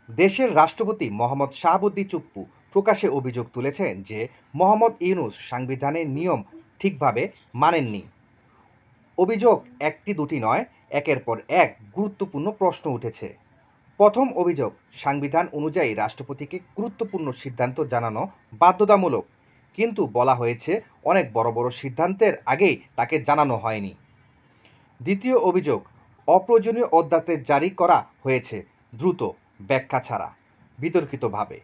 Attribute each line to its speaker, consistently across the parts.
Speaker 1: দেশের রাষ্ট্রপতি মোহাম্মদ শাহাবুদ্দিন চুপ্পু প্রকাশ্যে অভিযোগ তুলেছেন যে মোহাম্মদ ইউনূস সাংবিধানের নিয়ম ঠিকভাবে মানেননি। অভিযোগ একটি দুটি নয়, একের পর এক গুরুত্বপূর্ণ প্রশ্ন উঠেছে। প্রথম অভিযোগ, সংবিধান অনুযায়ী রাষ্ট্রপতিকে গুরুত্বপূর্ণ সিদ্ধান্ত জানানো বাধ্যতামূলক, কিন্তু বলা হয়েছে অনেক বড় বড় সিদ্ধান্তের আগেই তাকে জানানো হয়নি। দ্বিতীয় অভিযোগ, অপ্রয়োজনীয় অধ্যাদেশ জারি করা হয়েছে দ্রুত, ব্যাখ্যা ছাড়া, বিতর্কিতভাবে।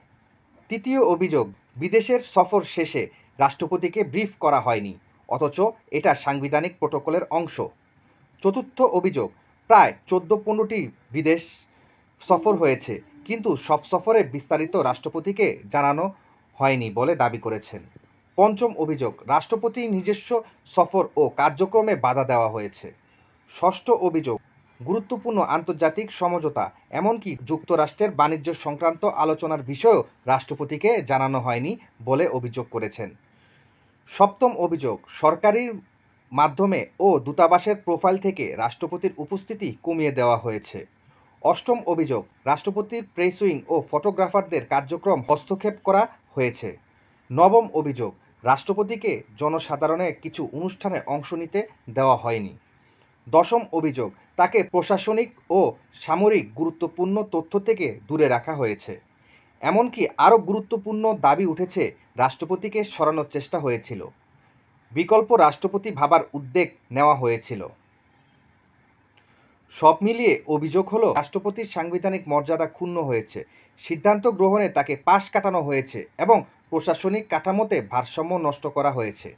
Speaker 1: তৃতীয় অভিযোগ, বিদেশের সফর শেষে রাষ্ট্রপতিকে ব্রিফ করা হয়নি, অথচ এটা সাংবিধানিক প্রোটোকলের অংশ। চতুর্থ অভিযোগ, প্রায় 14-15টি বিদেশ সফর হয়েছে, কিন্তু সব সফরে বিস্তারিত রাষ্ট্রপতিকে জানানো হয়নি বলে দাবি করেছেন। পঞ্চম অভিযোগ, রাষ্ট্রপতির নিজস্ব সফর ও কার্যক্রমে বাধা দেওয়া হয়েছে। ষষ্ঠ অভিযোগ, গুরুত্বপূর্ণ আন্তর্জাতিক সমঝোতা, এমনকি যুক্তরাষ্ট্রের বাণিজ্য সংক্রান্ত আলোচনার বিষয়েও রাষ্ট্রপতিকে জানানো হয়নি বলে অভিযোগ করেছেন। সপ্তম অভিযোগ, সরকারি মাধ্যমে ও দূতাবাসের প্রোফাইল থেকে রাষ্ট্রপতির উপস্থিতি কমিয়ে দেওয়া হয়েছে। অষ্টম অভিযোগ, রাষ্ট্রপতির প্রেস উইং ও ফটোগ্রাফারদের কার্যক্রম হস্তক্ষেপ করা হয়েছে। নবম অভিযোগ, রাষ্ট্রপতিকে জনসাধারণের কিছু অনুষ্ঠানে অংশ নিতে দেওয়া হয়নি। দশম অভিযোগ, তাকে প্রশাসনিক ও সামরিক গুরুত্বপূর্ণ তথ্য থেকে দূরে রাখা হয়েছে। এমনকি আরও গুরুত্বপূর্ণ দাবি উঠেছে, রাষ্ট্রপতিকে সরানোর চেষ্টা হয়েছিল, বিকল্প রাষ্ট্রপতি ভাবার উদ্যোগ নেওয়া হয়েছিল। সব মিলিয়ে অভিযোগ হলো, রাষ্ট্রপতির সাংবিধানিক মর্যাদা ক্ষুণ্ণ হয়েছে, সিদ্ধান্ত গ্রহণে তাকে পাশ কাটানো হয়েছে এবং প্রশাসনিক কাঠামোতে ভারসাম্য নষ্ট করা হয়েছে।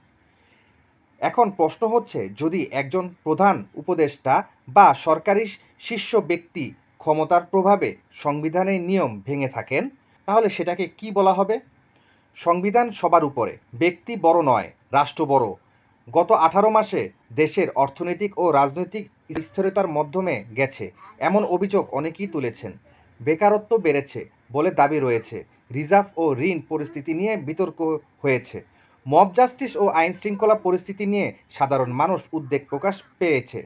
Speaker 1: এখন প্রশ্ন হচ্ছে, যদি একজন প্রধান উপদেষ্টা বা সরকারি শীর্ষ ব্যক্তি ক্ষমতার প্রভাবে সংবিধানের নিয়ম ভেঙে থাকেন, তাহলে সেটাকে কি বলা হবে? সংবিধান সবার উপরে, ব্যক্তি বড় নয়, রাষ্ট্র বড়। গত 18 মাসে দেশের অর্থনৈতিক ও রাজনৈতিক স্থিরতার মাধ্যমে গেছে, এমন অভিযোগ অনেকেই তুলেছেন। বেকারত্ব বেড়েছে বলে দাবি রয়েছে, রিজার্ভ ও ঋণ পরিস্থিতি নিয়ে বিতর্ক হয়েছে, মব জাস্টিস ও আইন শৃঙ্খলা পরিস্থিতি নিয়ে সাধারণ মানুষ উদ্বেগ প্রকাশ পেয়েছে।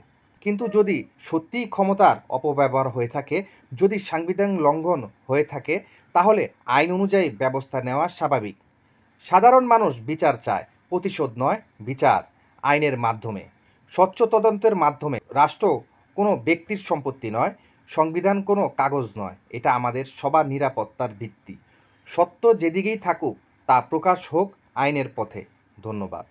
Speaker 1: কিন্তু যদি সত্যিই ক্ষমতার অপব্যবহার হয়ে থাকে, যদি সংবিধান লঙ্ঘন হয়ে থাকে, তাহলে আইন অনুযায়ী ব্যবস্থা নেওয়া স্বাভাবিক। সাধারণ মানুষ বিচার চায়, প্রতিশোধ নয়, বিচার। আইনের মাধ্যমে, স্বচ্ছ তদন্তের মাধ্যমে। রাষ্ট্র কোনো ব্যক্তির সম্পত্তি নয়, সংবিধান কোনো কাগজ নয়, এটা আমাদের সবার নিরাপত্তার ভিত্তি। সত্য যেদিকেই থাকুক তা প্রকাশ হোক আইনের পথে। ধন্যবাদ।